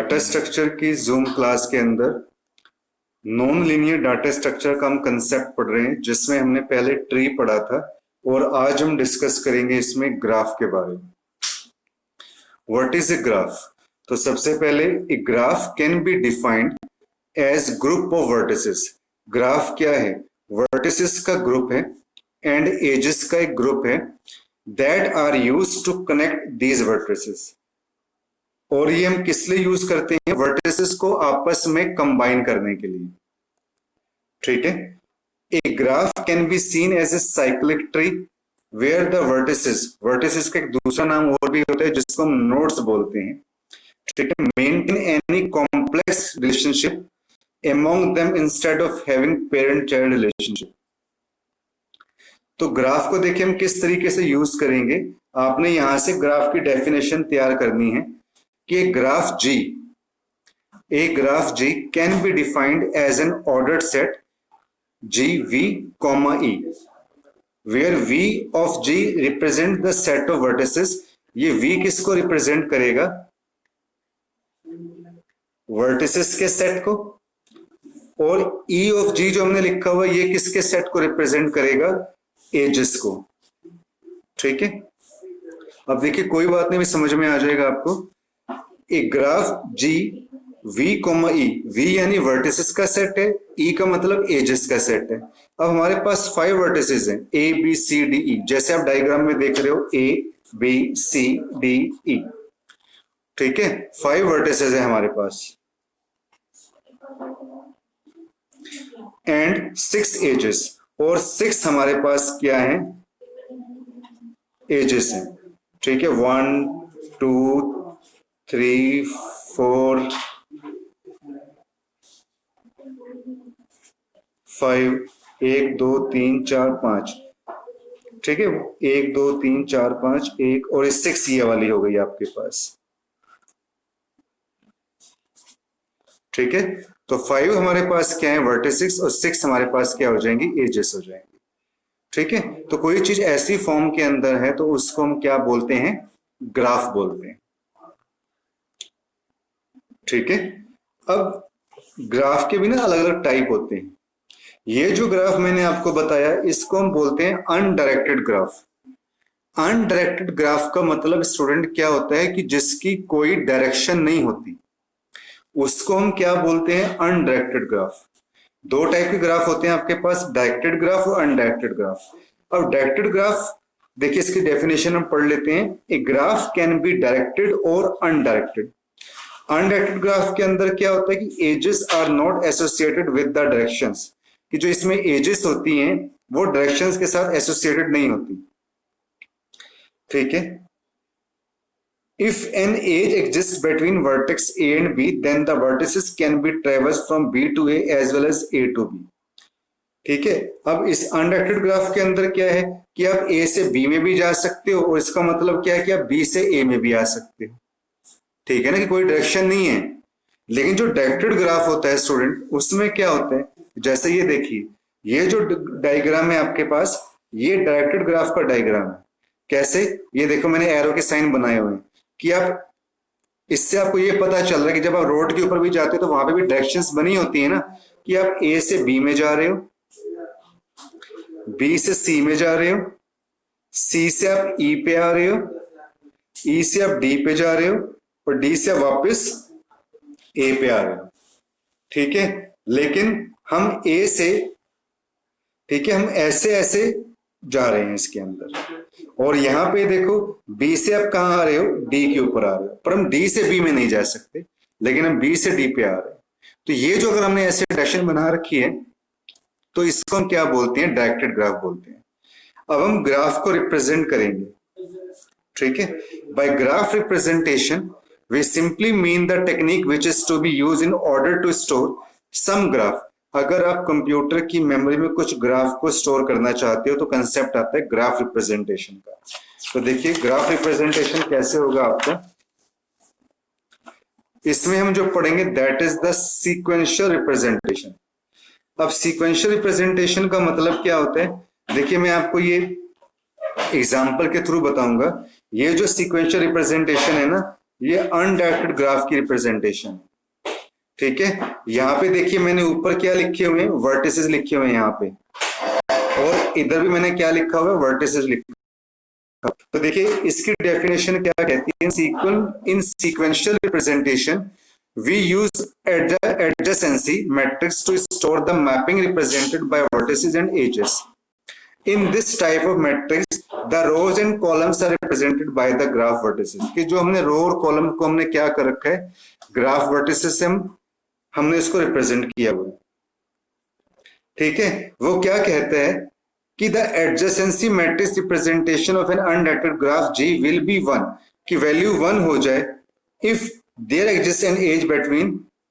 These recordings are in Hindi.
डाटा स्ट्रक्चर की जूम क्लास के अंदर नॉन लीनियर डाटा स्ट्रक्चर का हम कंसेप्ट पढ़ रहे हैं, जिसमें हमने पहले ट्री पढ़ा था और आज हम डिस्कस करेंगे इसमें ग्राफ के बारे में। What is a graph? तो सबसे पहले ए graph can be defined age group of vertices. Graph क्या है? वर्टिसेस का ग्रुप है एंड एजेस का एक ग्रुप है that are used to connect these vertices. और ये हम किस लिए यूज करते हैं? वर्टिसेस को आपस में कंबाइन करने के लिए। ठीक है। A graph can be seen as acyclic tree where the vertices का एक दूसरा नाम और भी होता है जिसको हम नोड्स बोलते हैं। ठीक है। Maintain any complex relationship among them instead of having parent child relationship। तो ग्राफ को देखिए हम किस तरीके से यूज करेंगे। आपने यहां से ग्राफ की डेफिनेशन तैयार करनी है कि a graph G can be defined as an ordered set G V comma E where V of G represent the set of vertices। ये V किसको रिप्रेजेंट करेगा? वर्टिसेस के सेट को। और E of G जो हमने लिखा हुआ ये किसके सेट को रिप्रेजेंट करेगा? एजेस को। ठीक है। अब देखिए कोई बात नहीं, भी समझ में आ जाएगा आपको। एक graph G V comma E, V यानी वर्टिसेस का सेट है, E का मतलब एजेस का सेट है। अब हमारे पास 5 वर्टिसेस हैं A B C D E, जैसे आप डायग्राम में देख रहे हो A B C D E। ठीक है। 5 वर्टिसेस है हमारे पास एंड 6 एजेस, और 6 हमारे पास क्या है? एजेस हैं। ठीक है। 1 2 3 4 5 1 2 3 4 5। ठीक है। 1 2 3 4 5 1 और 6 ये वाली हो गई आपके पास। ठीक है। तो 5 हमारे पास क्या है? वर्टिसेस, और 6 हमारे पास क्या हो जाएंगी? एजेस हो जाएंगे। ठीक है। तो कोई चीज ऐसी फॉर्म के अंदर है तो उसको हम क्या बोलते हैं? ग्राफ बोलते हैं। ठीक है। अब ग्राफ के भी ना अलग अलग टाइप होते हैं। ये जो ग्राफ मैंने आपको बताया इसको हम बोलते हैं अनडायरेक्टेड ग्राफ। अनडायरेक्टेड ग्राफ का मतलब स्टूडेंट क्या होता है कि जिसकी कोई डायरेक्शन नहीं होती, उसको हम क्या बोलते हैं? Undirected graph. 2 टाइप के ग्राफ होते हैं आपके पास, डायरेक्टेड ग्राफ और अनडायरेक्टेड ग्राफ। अब डायरेक्टेड ग्राफ देखिए इसकी डेफिनेशन हम पढ़ लेते हैं। A graph can be directed और अनडायरेक्टेड। अनडायरेक्टेड ग्राफ के अंदर क्या होता है कि edges are not associated with the directions, कि जो इसमें एजेस होती हैं वो डायरेक्शंस के साथ एसोसिएटेड नहीं होती। ठीक है। If an edge exists between vertex A and B, then the vertices can be traversed from B to A as well as A to B। ठीक है। अब इस अनडायरेक्टेड ग्राफ के अंदर क्या है कि आप A से B में भी जा सकते हो, और इसका मतलब क्या है कि आप B से A में भी आ सकते हो। ठीक है ना, कि कोई डायरेक्शन नहीं है। लेकिन जो डायरेक्टेड ग्राफ होता है स्टूडेंट, उसमें क्या होता है? जैसे ये देखिए, ये जो डायग्राम है आपके पास, ये डायरेक्टेड ग्राफ का डायग्राम है। कैसे? ये देखो मैंने एरो के साइन बनाए हुए हैं कि आप इससे आपको ये पता चल रहा है कि जब आप रोड के ऊपर भी जाते हो तो वहां पे भी डायरेक्शंस बनी होती है ना, कि आप A से B में जा रहे हो, B से C में जा रहे हो, C से आप E पे आ रहे हो, E से आप D पे जा रहे हो, और D से आप वापस A पे आ रहे हो। ठीक है। लेकिन हम A से, ठीक है, हम ऐसे ऐसे जा रहे हैं इसके अंदर, और यहां पे देखो B से आप कहां आ रहे हो? D के ऊपर आ रहे हो, पर हम D से B में नहीं जा सकते, लेकिन हम B से D पे आ रहे हैं। तो ये जो अगर हमने ऐसे डायरेक्शन बना रखी है तो इसको हम क्या बोलते हैं? डायरेक्टेड ग्राफ बोलते हैं। अब हम ग्राफ को रिप्रेजेंट करेंगे। ठीक है। By graph representation we simply mean the technique which is to be use in order to store some graph. अगर आप कंप्यूटर की मेमोरी में कुछ ग्राफ को स्टोर करना चाहते हो तो कंसेप्ट आता है ग्राफ रिप्रेजेंटेशन का। तो देखिए ग्राफ रिप्रेजेंटेशन कैसे होगा आपका, इसमें हम जो पढ़ेंगे that is the sequential representation. अब सीक्वेंशियल रिप्रेजेंटेशन का मतलब क्या होता है? देखिए मैं आपको ये एग्जाम्पल के थ्रू बताऊंगा। ये जो सीक्वेंशियल रिप्रेजेंटेशन है ना, ये अनडायरेक्टेड ग्राफ की रिप्रेजेंटेशन। ठीक है, यहाँ पे देखिए मैंने ऊपर क्या लिखे हुए हैं, वर्टिसेस लिखे हुए हैं यहाँ पे, और इधर भी मैंने क्या लिखा हुआ है, वर्टिसेस लिखा। तो देखिए इसकी डेफिनेशन क्या कहती है, in sequential representation we use adjacency matrix to store the mapping represented by vertices and edges. In this type of matrix, the rows and columns are represented by the graph vertices. कि जो हमने रो और कॉलम को हमने क्या कर रखा है, ग्राफ वर्टिसेस से हमने इसको रिप्रेजेंट किया हुआ है। ठीक है, वो क्या कहते हैं कि the adjacency matrix representation of an undirected graph G will be 1, कि वैल्यू 1 हो जाए if there exist an edge between,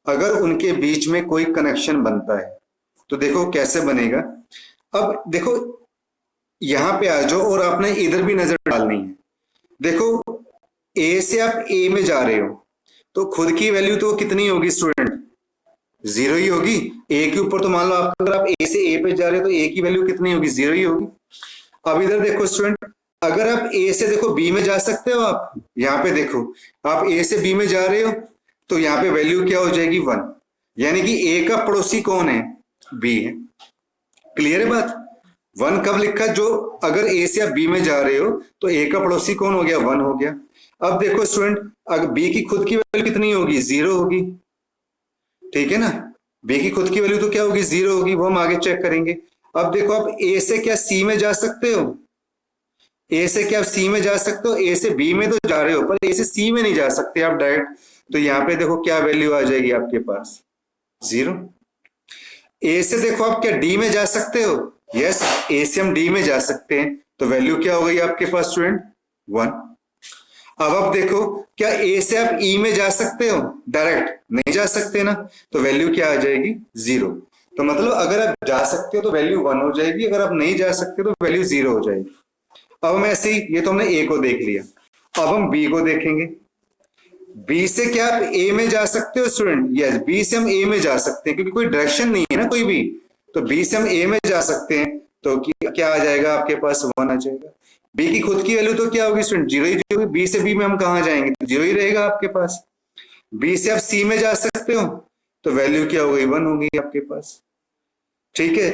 अगर उनके बीच में कोई कनेक्शन बनता है। तो देखो कैसे बनेगा, अब देखो यहां पे आ जाओ और आपने इधर भी नजर डालनी है। देखो ए से आप ए में जा रहे हो तो खुद की वैल्यू तो कितनी होगी स्टूडेंट, 0 ही होगी। ए के ऊपर तो मान लो आप, अगर आप ए से ए पे जा रहे हो तो ए की वैल्यू कितनी होगी, 0 ही होगी। अब इधर देखो स्टूडेंट, अगर आप ए से देखो बी में जा सकते हो, आप यहाँ पे देखो आप ए से बी में जा रहे हो तो यहाँ पे वैल्यू क्या हो जाएगी, 1, यानी कि ए का पड़ोसी कौन है, बी है। क्लियर है बात, 1 कब लिखा, जो अगर ए से आप बी में जा रहे हो तो ए का पड़ोसी कौन हो गया, 1 हो गया। अब देखो स्टूडेंट, अगर बी की खुद की वैल्यू कितनी होगी, 0 होगी। ठीक है ना, बी की खुद की वैल्यू तो क्या होगी, 0 होगी, वो हम आगे चेक करेंगे। अब देखो आप ए से क्या सी में जा सकते हो, ए से क्या आप सी में जा सकते हो, ए से बी में तो जा रहे हो पर ए से सी में नहीं जा सकते आप डायरेक्ट। तो यहाँ पे देखो क्या वैल्यू आ जाएगी आपके पास, 0। ए से देखो आप क्या डी में जा सकते हो, यस, ए से हम डी में जा सकते हैं, तो वैल्यू क्या हो गई आपके पास स्टूडेंट, 1। अब आप देखो क्या ए से आप ई में जा सकते हो डायरेक्ट, नहीं जा सकते ना, तो वैल्यू क्या आ जाएगी, 0। तो मतलब अगर आप जा सकते हो तो वैल्यू 1 हो जाएगी, अगर आप नहीं जा सकते तो वैल्यू 0 हो जाएगी। अब हम ऐसे ही, ये तो हमने ए को देख लिया, अब हम बी को देखेंगे। बी से क्या आप ए में जा सकते हो स्टूडेंट, यस, बी से हम ए में जा सकते हैं क्योंकि कोई डायरेक्शन नहीं है ना कोई भी, तो बी से हम ए में जा सकते हैं। तो क्या आ जाएगा आपके पास, 1 आ जाएगा। बी की खुद की वैल्यू तो क्या होगी स्टूडेंट, 0 ही होगी। बी से बी में हम कहां जाएंगे, तो 0 ही रहेगा आपके पास। बी से आप सी में जा सकते हो तो वैल्यू क्या हो गई, 1 होगी आपके पास। ठीक है,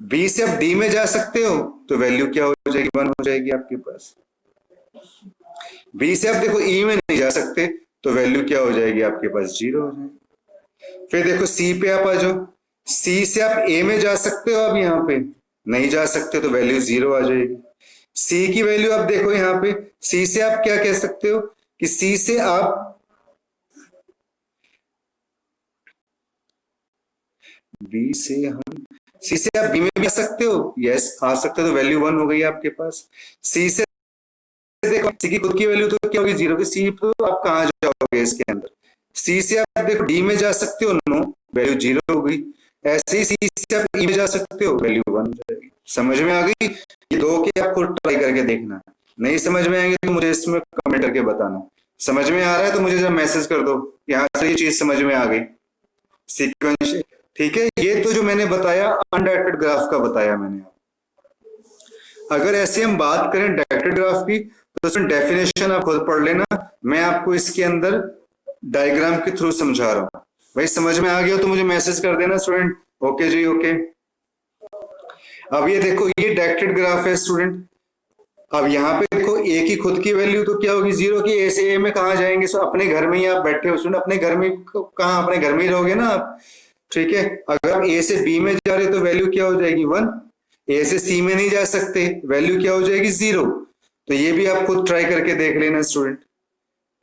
बी से आप डी में जा सकते हो तो वैल्यू क्या हो जाएगी, 1 हो जाएगी आपके पास। बी से आप देखो ई में नहीं जा सकते तो वैल्यू क्या हो जाएगी आपके पास, 0 हो जाएगी। फिर देखो सी पे आप आ जाओ, सी से आप ए में जा सकते हो, आप यहाँ पे नहीं जा सकते तो वैल्यू 0 आ जाएगी। सी की वैल्यू आप देखो यहाँ पे, सी से आप क्या कह सकते हो कि सी से आप बी से हम सी से आप बी में भी आ सकते हो, यस आ सकते हो, तो वैल्यू 1 हो गई आपके पास। सी से देखो सी की खुद की वैल्यू तो क्या होगी, 0 की, सी तो आप कहां जाओगे इसके अंदर। सी से आप देखो डी में जा सकते हो, नो, वैल्यू 0 हो गई। ऐसे ही सी से आप ई में जा सकते हो, वैल्यू 1 हो जाएगी। समझ में आ गई, ये 2 के आपको ट्राई करके देखना, नहीं समझ में आएंगे तो मुझे इसमें कमेंट करके बताना। समझ में आ रहा है तो मुझे जरा मैसेज कर दो, यहाँ से ये चीज समझ में आ गई, सीक्वेंस। ठीक है, ये तो जो मैंने बताया अनडायरेक्टेड ग्राफ का बताया मैंने। अगर ऐसे हम बात करें डायरेक्टेड ग्राफ की तो उसमें डेफिनेशन आप खुद पढ़ लेना, मैं आपको इसके अंदर डायग्राम के थ्रू समझा रहा हूं। भाई समझ में आ गया तो मुझे मैसेज कर देना स्टूडेंट, ओके जी, ओके। अब ये देखो ये डायरेक्टेड ग्राफ है स्टूडेंट। अब यहाँ पे देखो ए की खुद की वैल्यू तो क्या होगी, 0 की। ए से ए में कहा जाएंगे, सो अपने घर में ही आप बैठे हो स्टूडेंट, अपने घर में कहा, अपने घर में ही रहोगे ना आप। ठीक है, अगर आप ए से बी में जा रहे हो तो वैल्यू क्या हो जाएगी, 1। ए से सी में नहीं जा सकते, वैल्यू क्या हो जाएगी, 0। तो ये भी आप खुद ट्राई करके देख लेना स्टूडेंट।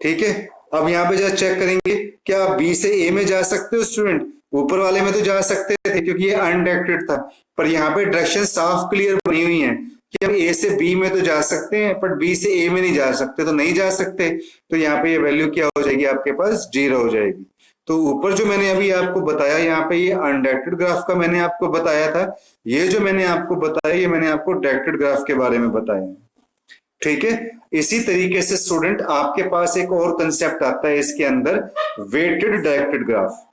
ठीक है, अब यहाँ पे जरा चेक करेंगे, क्या आप बी से ए में जा सकते हो स्टूडेंट। ऊपर वाले में तो जा सकते थे क्योंकि ये अनडायरेक्टेड था, पर यहाँ पे डायरेक्शन साफ क्लियर बनी हुई है कि हम ए से बी में तो जा सकते हैं पर बी से ए में नहीं जा सकते, तो नहीं जा सकते। तो यहाँ पे ये वैल्यू क्या हो जाएगी आपके पास, 0 हो जाएगी। तो ऊपर जो मैंने अभी आपको बताया, यहाँ पे ये अनडायरेक्टेड ग्राफ का मैंने आपको बताया था, ये जो मैंने आपको बताया ये मैंने आपको डायरेक्टेड ग्राफ के बारे में बताया। ठीक है, इसी तरीके से स्टूडेंट आपके पास एक और कंसेप्ट आता है इसके अंदर, वेटेड डायरेक्टेड ग्राफ।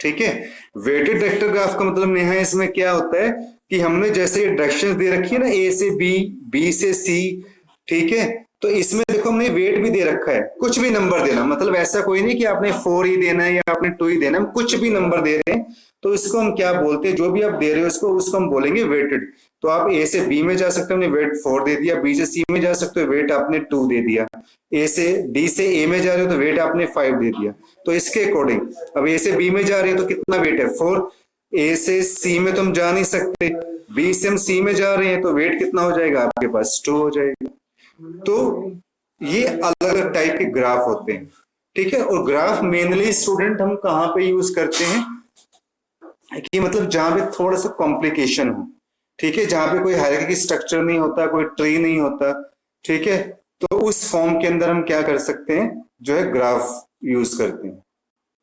ठीक है, वेटेड डायरेक्टेड ग्राफ का मतलब नेहा इसमें क्या होता है कि हमने जैसे डायरेक्शंस दे रखी है ना, ए से बी, बी से सी, ठीक है, तो इसमें देखो हमने वेट भी दे रखा है, कुछ भी नंबर देना, मतलब ऐसा कोई नहीं कि आपने 4 ही देना है या आपने 2 ही देना है, हम कुछ भी नंबर दे रहे हैं तो इसको हम क्या बोलते हैं, जो भी आप दे रहे हो उसको हम बोलेंगे वेटेड। तो आप ए से बी में जा सकते हो, हमने वेट 4 दे दिया, बी से सी में जा सकते हो, वेट आपने 2 दे दिया, ए से डी से ए में जा रहे हो तो वेट आपने 5 दे दिया। तो इसके अकॉर्डिंग अब ए से बी में जा रहे हो तो कितना वेट है 4, ए से सी में तो हम जा नहीं सकते, बी से हम सी में जा रहे हैं तो वेट कितना हो जाएगा आपके पास 2 हो जाएगा। तो ये अलग अलग टाइप के ग्राफ होते हैं, ठीक है। और ग्राफ मेनली स्टूडेंट हम कहाँ पे यूज करते हैं कि मतलब जहां पे थोड़ा सा कॉम्प्लिकेशन हो, ठीक है, जहां पे कोई हायरार्की स्ट्रक्चर नहीं होता, कोई ट्री नहीं होता, ठीक है, तो उस फॉर्म के अंदर हम क्या कर सकते हैं, जो है ग्राफ यूज करते हैं,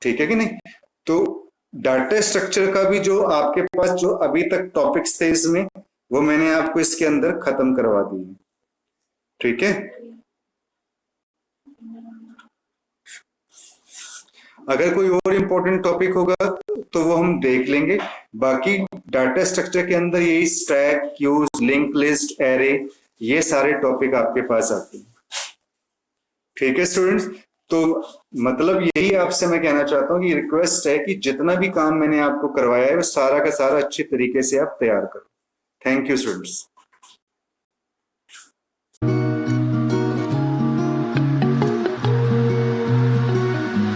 ठीक है कि नहीं। तो डाटा स्ट्रक्चर का भी जो आपके पास जो अभी तक टॉपिक्स थे इसमें, वो मैंने आपको इसके अंदर खत्म करवा दिए, ठीक है। अगर कोई और इम्पोर्टेंट टॉपिक होगा तो वो हम देख लेंगे। बाकी डाटा स्ट्रक्चर के अंदर यही stack, queues, link list, array, ये सारे टॉपिक आपके पास आते हैं, ठीक है स्टूडेंट्स। तो मतलब यही आपसे मैं कहना चाहता हूँ कि रिक्वेस्ट है कि जितना भी काम मैंने आपको करवाया है वो सारा का सारा अच्छी तरीके से आप तैयार करो। Thank you students.